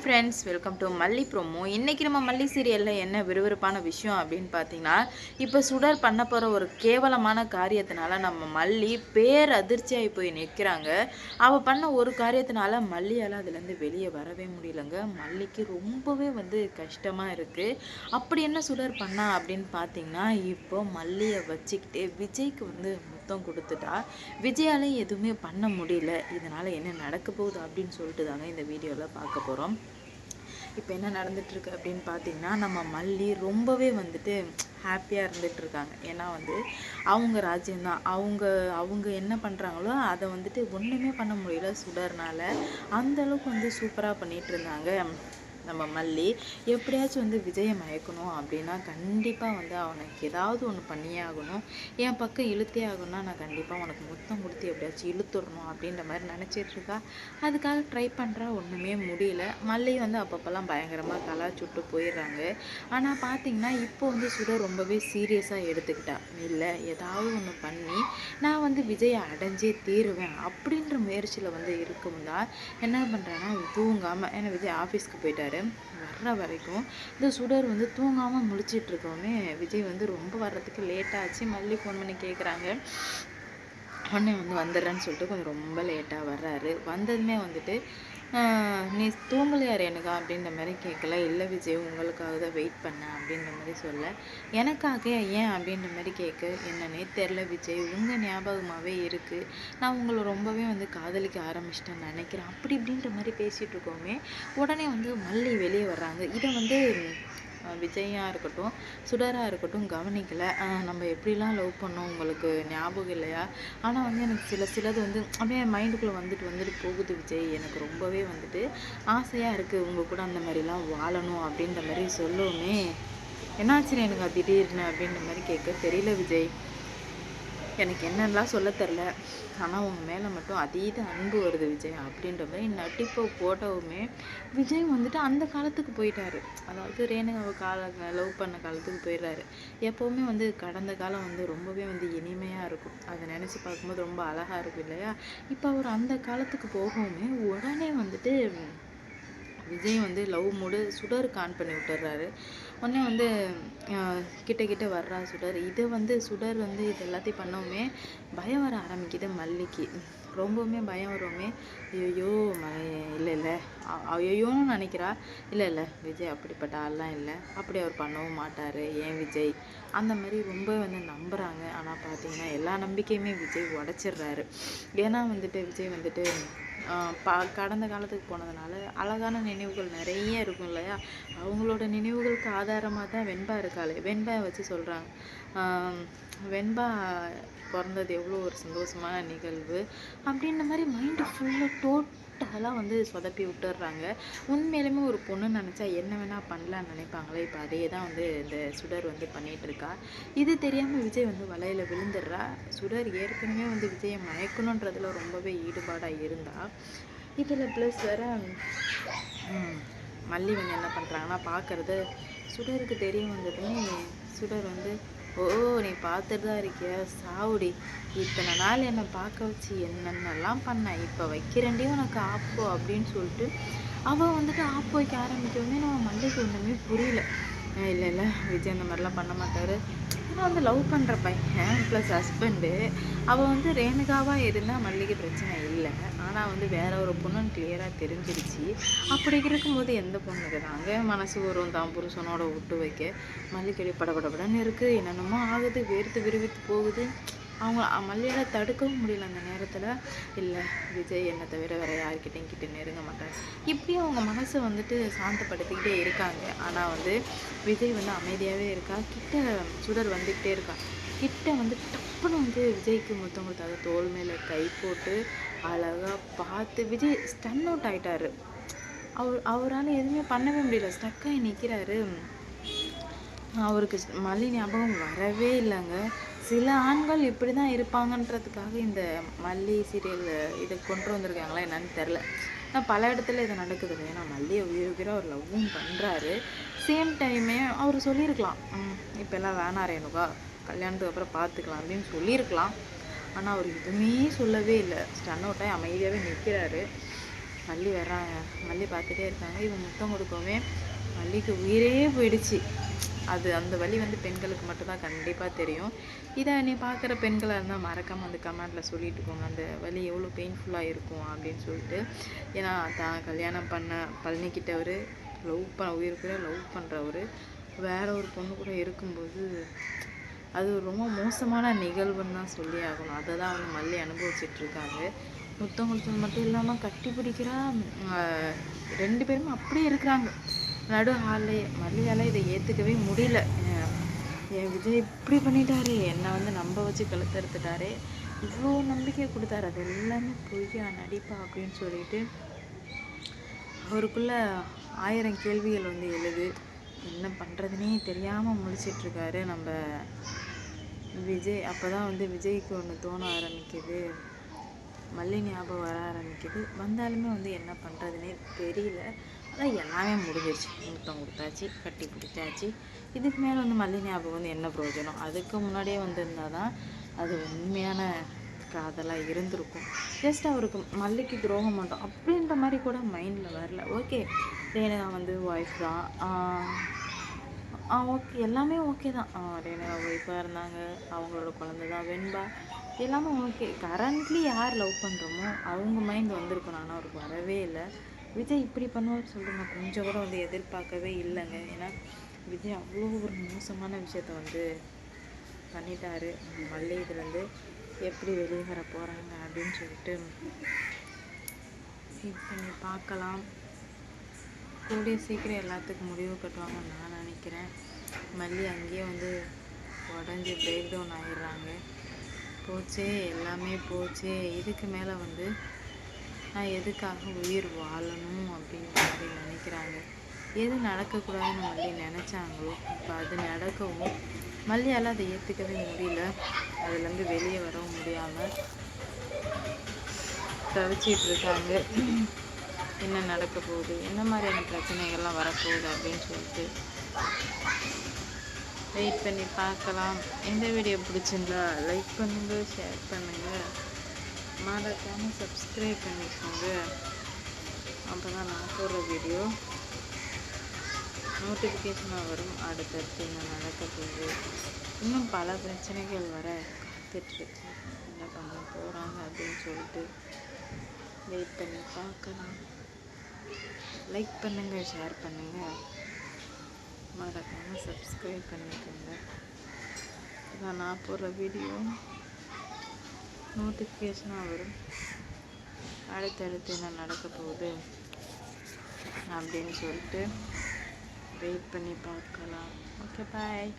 Friends, welcome to மல்லி promo. இன்றைக்கி நம்ம மல்லி சீரியலில் என்ன விறுவிறுப்பான விஷயம் அப்படின்னு பார்த்தீங்கன்னா, இப்போ சுடர் பண்ண போகிற ஒரு கேவலமான காரியத்தினால நம்ம மல்லி அதிர்ச்சியாகி போய் நிற்கிறாங்க. அவள் பண்ண ஒரு காரியத்தினால மல்லியால் அதுலேருந்து வெளியே வரவே முடியலங்க. மல்லிக்கு ரொம்பவே கஷ்டமாக இருக்குது. அப்படி என்ன சுடர் பண்ணா அப்படின்னு பார்த்தீங்கன்னா, இப்போ மல்லியை வச்சுக்கிட்டு விஜய்க்கு முத்தம் கொடுத்துட்டா. விஜயாலே எதுவுமே பண்ண முடியல. இதனால் என்ன நடக்க போகுது அப்படின்னு சொல்லிட்டு தாங்க இந்த வீடியோவில் பார்க்க போகிறோம். இப்போ என்ன நடந்துகிட்ருக்கு அப்படின்னு பார்த்தீங்கன்னா, நம்ம மல்லி ரொம்பவே ஹாப்பியாக இருந்துகிட்ருக்காங்க. ஏன்னா அவங்க ராஜ்யம்தான். அவங்க அவங்க என்ன பண்ணுறாங்களோ அதை ஒன்றுமே பண்ண முடியல சுடர்னால். அந்தளவுக்கு சூப்பராக பண்ணிகிட்டு இருந்தாங்க நம்ம மல்லி. எப்படியாச்சும் விஜயை மயக்கணும் அப்படின்னா கண்டிப்பாக அவனுக்கு ஏதாவது ஒன்று பண்ணியே ஆகணும். என் பக்கம் இழுத்தே ஆகணும்னா நான் கண்டிப்பாக உனக்கு முத்தம் கொடுத்து எப்படியாச்சும் இழுத்துடணும் அப்படின்ற மாதிரி நினச்சிட்ருக்கா. அதுக்காக ட்ரை பண்ணுறா. ஒன்றுமே முடியல. மல்லி அப்பப்போல்லாம் பயங்கரமாக கலாச்சுட்டு போயிடுறாங்க. ஆனால் பார்த்திங்கன்னா இப்போ சுடர் ரொம்பவே சீரியஸாக எடுத்துக்கிட்டா. இல்லை, ஏதாவது ஒன்று பண்ணி நான் விஜயை அடைஞ்சே தீருவேன் அப்படின்ற முயற்சியில் இருக்கும் தான் என்ன பண்ணுறேன்னா தூங்காமல், ஏன்னா விஜய் ஆஃபீஸ்க்கு போயிட்டார். வர்ற வரைக்கும் இந்த சுடர் தூங்காமல் முழிச்சிட்ருக்கோன்னே விஜய் ரொம்ப வர்றதுக்கு லேட்டாச்சு. மல்லி ஃபோன் பண்ணி கேட்குறாங்க. உடனே வந்துடுறேன்னு சொல்லிட்டு கொஞ்சம் ரொம்ப லேட்டாக வர்றாரு. வந்ததுமே நீ தூங்கலையா ரேணுகா அப்படின்ற மாதிரி கேட்கல. இல்லை விஜய், உங்களுக்காக தான் வெயிட் பண்ணேன் அப்படின்ற மாதிரி சொல்ல. எனக்காக ஏன் அப்படின்ற மாதிரி கேட்க, என்னன்னே தெரில விஜய், உங்கள் ஞாபகமாகவே இருக்குது. நான் உங்களை ரொம்பவே காதலிக்க ஆரம்பிச்சிட்டேன்னு நினைக்கிறேன் அப்படி இப்படின்ற மாதிரி பேசிகிட்டு இருக்கோமே. உடனே மல்லி வெளியே வர்றாங்க. இதை விஜயாக இருக்கட்டும், சுடராக இருக்கட்டும் கவனிக்கலை. நம்ம எப்படிலாம் லவ் பண்ணோம் உங்களுக்கு ஞாபகம் இல்லையா? ஆனால் எனக்கு சிலது அப்படியே மைண்டுக்குள்ளே வந்துட்டு போகுது விஜய். எனக்கு ரொம்பவே ஆசையாக இருக்குது உங்கள் கூட அந்த மாதிரிலாம் வாழணும் அப்படின்ற மாதிரி சொல்லவுமே, என்னாச்சுன்னு எனக்கு திடீர்னு அப்படின்ற மாதிரி கேட்க, தெரியல விஜய், எனக்கு என்னென்னலாம் சொல்ல தெரில. ஆனால் உங்கள் மேலே மட்டும் அதீத அன்பு வருது விஜய் அப்படின்ற மாதிரி நட்டிப்பை போட்டவுமே விஜய் அந்த காலத்துக்கு போயிட்டாரு. அதாவது ரேணுகாவை லவ் பண்ண காலத்துக்கு போயிடுறாரு. எப்போவுமே கடந்த காலம் ரொம்பவே இனிமையாக இருக்கும். அதை நினச்சி பார்க்கும்போது ரொம்ப அழகாக இருக்கும் இல்லையா? இப்போ அவர் அந்த காலத்துக்கு போகவுமே உடனே விஜய் லவ் மூடு சுடருக்கு ஆன் பண்ணி விட்டுறாரு. உடனே கிட்ட வர்றா சுடர். இது சுடர் இது எல்லாத்தையும் பண்ணவுமே பயம் வர ஆரம்பிக்குது மல்லிக்கு. ரொம்பவுமே பயம் வருவோமே. ஐயோ இல்லை ஐயோன்னு நினைக்கிறா. இல்லை விஜய் அப்படிப்பட்ட ஆள்லாம் இல்லை, அப்படி அவர் பண்ணவும் மாட்டார். ஏன் விஜய் அந்த மாதிரி ரொம்ப நம்புகிறாங்க. ஆனால் பார்த்தீங்கன்னா எல்லா நம்பிக்கையுமே விஜய் உடச்சிட்றாரு. ஏன்னா விஜய் கடந்த காலத்துக்கு போனதுனால அழகான நினைவுகள் நிறைய இருக்கும் இல்லையா? அவங்களோட நினைவுகளுக்கு ஆதாரமாக தான் வெண்பா இருக்காளே. வெண்பா வச்சு சொல்கிறாங்க, வெண்பா பிறந்தது எவ்வளோ ஒரு சந்தோஷமான நிகழ்வு அப்படின்ற மாதிரி மைண்டு ஃபுல்லாக டோட்டலாக சொதப்பி விட்டுடுறாங்க. உண்மையிலுமே ஒரு பொண்ணு நினச்சா என்ன வேணால் பண்ணலான்னு நினைப்பாங்களே. இப்போ அதே தான் இந்த சுடர் பண்ணிகிட்ருக்கா. இது தெரியாமல் விஜய் வலையில் விழுந்துடுறா. சுடர் ஏற்கனவே விஜயை மயக்கணுன்றதுல ரொம்பவே ஈடுபாடாக இருந்தா. இதில் ப்ளஸ் வேறு மல்லி என்ன பண்ணுறாங்கன்னா பார்க்குறது சுடருக்கு தெரிய வந்ததுமே சுடர் ஓ நீ பார்த்துட்டு தான் இருக்கியா, சாவுடி, இத்தனை நாள் என்னை பார்க்க வச்சு என்னென்னலாம் பண்ண, இப்போ வைக்கிறேன்டே உனக்கு ஆப்போ அப்படின்னு சொல்லிட்டு அவள் ஆப்பு வைக்க ஆரம்பிக்கவுமே நம்ம மல்லிக்கு ஒன்றுமே புரியல. இல்லை விஜய் அந்த மாதிரிலாம் பண்ண மாட்டார். ஏன்னா லவ் பண்ணுற பையன் ப்ளஸ் ஹஸ்பண்டு. அவள் ரேணுகாவாக இருந்தால் மல்லிகை பிரச்சனை இல்லை. ஆனால் வேற ஒரு பொண்ணுன்னு கிளியராக தெரிஞ்சிருச்சு. அப்படி இருக்கும்போது எந்த பொண்ணுக்கு தாங்க மனசு வரும் தான் புருஷனோட விட்டு வைக்க? மல்லிகை படபடபடன்னு இருக்குது, என்னென்னமோ ஆகுது, வேர்த்து விறுவித்து போகுது. அவங்க மல்லியால் தடுக்கவும் முடியல அந்த நேரத்தில். இல்லை விஜய் என்னை தவிர வேறு யார்கிட்டையும் கிட்ட நெருங்க மாட்டாங்க. இப்படியும் அவங்க மனசை சாந்தப்படுத்திக்கிட்டே இருக்காங்க. ஆனால் விஜய் அமைதியாகவே இருக்கா. கிட்ட சுடர் வந்துக்கிட்டே இருக்கா. கிட்ட டப்புன்னு விஜய்க்கு முத்தம் கொடுத்தாரு. தோல் மேலே கை போட்டு அழகாக பார்த்து விஜய் ஸ்டன் அவுட் ஆகிட்டாரு. அவரால் எதுவுமே பண்ணவே முடியல. ஸ்டக்காகி நிற்கிறாரு. அவருக்கு மல்லி ஞாபகம் வரவே இல்லைங்க. சில ஆண்கள் இப்படி தான் இருப்பாங்கன்றதுக்காக இந்த மல்லி சீரியல் இதை கொண்டு வந்திருக்காங்களா என்னன்னு தெரில. ஆனால் பல இடத்துல இது நடக்குது. ஏன்னா மல்லியை உயிராக அவர் லவ்வும் பண்ணுறாரு. சேம் டைமே அவர் சொல்லியிருக்கலாம், இப்போல்லாம் வேணாம் ரேணுகா, கல்யாணத்துக்கு அப்புறம் பார்த்துக்கலாம் அப்படின்னு சொல்லியிருக்கலாம். ஆனால் அவர் எதுவுமே சொல்லவே இல்லை. ஸ்டன் அவுட்டாக அமைதியாகவே நிற்கிறாரு. மல்லி வர்றாங்க, மல்லி பார்த்துட்டே இருக்காங்க. இவன் முத்தம் கொடுக்கவே மல்லிக்கு உயிரே போயிடுச்சு. அது அந்த வலி வந்து பெண்களுக்கு மட்டும்தான் கண்டிப்பாக தெரியும். இதை நீ பார்க்குற பெண்களாக இருந்தால் மறக்காமல் அந்த கமெண்டில் சொல்லிட்டு போங்க, அந்த வலி எவ்வளோ பெயின்ஃபுல்லாக இருக்கும் அப்படின்னு சொல்லிட்டு. ஏன்னா தான் கல்யாணம் பண்ண பழனிக்கிட்டவர் உயிருக்குள்ள லவ் பண்ணுறவர் வேற ஒரு பொண்ணு கூட இருக்கும்போது அது ரொம்ப மோசமான நிகழ்வுன்னு தான் சொல்லி ஆகணும். அதை தான் வந்து மல்லி அனுபவிச்சிட்ருக்காங்க. முத்தம் கொடுத்தது மட்டும் இல்லாமல் கட்டி பிடிக்கிறா. 2 பேருமே அப்படியே இருக்கிறாங்க நடு ஹால்லையே. மல்லியால் இதை ஏற்றுக்கவே முடியல. என் விஜய் இப்படி பண்ணிட்டாரு, என்னை வந்து நம்ப வச்சு கழுத்தறுத்துட்டாரே, இவ்வளோ நம்பிக்கை கொடுத்தாரு, அது எல்லாமே பொய்யா நடிப்பா அப்படின்னு சொல்லிட்டு அவருக்குள்ள 1000 கேள்விகள் வந்து எழுது. என்ன பண்ணுறதுனே தெரியாமல் முழிச்சிட்ருக்காரு நம்ம விஜய். அப்போ தான் வந்து விஜய்க்கு ஒன்று தோண ஆரம்பிக்குது, மல்லி ஞாபகம் வர ஆரம்பிக்குது. வந்தாலுமே வந்து என்ன பண்ணுறதுனே தெரியல. ஆனால் எல்லாமே முடிஞ்சிருச்சு, முத்தம் கொடுத்தாச்சு, கட்டி பிடிச்சாச்சு. இதுக்கு மேலே வந்து மல்லி ஞாபகம் வந்து என்ன பிரயோஜனம்? அதுக்கு முன்னாடியே வந்திருந்தால் தான் அது உண்மையான காதலாக இருந்திருக்கும். ஜஸ்ட் அவருக்கு மல்லிக்கு துரோகம் பண்ணுறோம் அப்படின்ற மாதிரி கூட மைண்டில் வரல. ஓகே, ரேணுகா வந்து ஒய்ஃப் தான், ஓகே, எல்லாமே ஓகே தான். ரேணுகா ஒய்ஃபாக இருந்தாங்க, அவங்களோட குழந்தை தான் வெண்பா, எல்லாமே ஓகே. கரண்ட்லி யார் லவ் பண்ணுறோமோ அவங்க மைண்ட் வந்திருக்கணும். ஆனால் அவருக்கு வரவே இல்லை. விஜய் இப்படி பண்ணுவார் சொல்லிட்டு நான் கொஞ்சம் கூட வந்து எதிர்பார்க்கவே இல்லைங்க. ஏன்னா விஜய் அவ்வளோ ஒரு மோசமான விஷயத்த வந்து பண்ணிட்டாரு. மல்லி இதுலேருந்து எப்படி வெளியே வர போகிறாங்க அப்படின்னு சொல்லிட்டு வெயிட் பண்ணி பார்க்கலாம். கூடிய சீக்கிரம் எல்லாத்துக்கும் முடிவு கட்டுவாங்கன்னு நான் நினைக்கிறேன். மல்லி அங்கேயே வந்து உடஞ்சி பிரேக் டவுன் ஆகிடுறாங்க. போச்சே, எல்லாமே போச்சே, இதுக்கு மேலே வந்து நான் எதுக்காக உயிர் வாழணும் அப்படின்ற மாதிரி நினைக்கிறாங்க. எது நடக்கக்கூடாதுன்னு மல்லி நினச்சாங்களோ இப்போ அது நடக்கவும் மல்லியால் அதை ஏற்றுக்கவே முடியல. அதுலேருந்து வெளியே வரவும் முடியாமல் தவிச்சிட்ருக்காங்க. என்ன நடக்க போகுது, என்ன மாதிரியான பிரச்சனைகள்லாம் வரப்போகுது அப்படின்னு சொல்லிட்டு வெயிட் பண்ணி பார்க்கலாம். இந்த வீடியோ பிடிச்சிருந்தா லைக் பண்ணுங்கள், ஷேர் பண்ணுங்கள், மறக்காமல் சப்ஸ்கிரைப் பண்ணிக்கோங்க. அப்போ தான் நான் போடுற வீடியோ நோட்டிஃபிகேஷனாக வரும். அடுத்தடுத்து என்ன நடக்க போகுது, இன்னும் பல பிரச்சனைகள் வர காத்துட்ருக்கு, என்ன பண்ண போகிறாங்க அப்படின்னு சொல்லிட்டு வெயிட் பண்ணி பார்க்கலாம். லைக் பண்ணுங்கள், ஷேர் பண்ணுங்கள், மறக்காமல் சப்ஸ்கிரைப் பண்ணிக்கோங்க. இதான் நான் போடுற வீடியோ நோட்டிஃபிகேஷனாக வரும். அடுத்தடுத்து என்ன நடக்க போகுது அப்படின்னு சொல்லிட்டு வெயிட் பண்ணி பார்க்கலாம். ஓகே, பாய்.